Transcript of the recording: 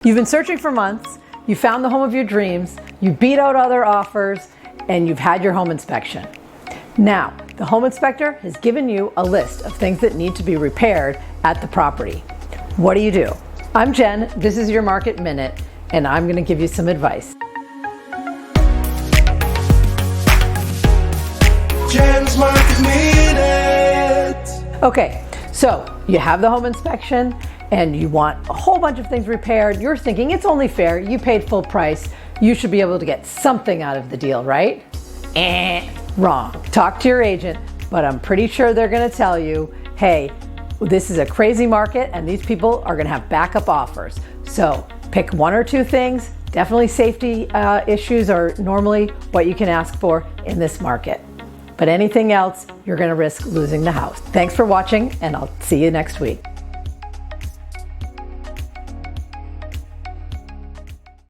You've been searching for months, you found the home of your dreams, you beat out other offers, and you've had your home inspection. Now, the home inspector has given you a list of things that need to be repaired at the property. What do? I'm Jen, this is your Market Minute, and I'm going to give you some advice. Jen's Market Minute. Okay, so you have the home inspection and you want a whole bunch of things repaired. You're thinking it's only fair, you paid full price, you should be able to get something out of the deal, right? Wrong. Talk to your agent, but I'm pretty sure they're going to tell you, hey, this is a crazy market and these people are going to have backup offers. So pick one or two things. Definitely safety issues are normally what you can ask for in this market. But anything else, you're going to risk losing the house. Thanks for watching, and I'll see you next week.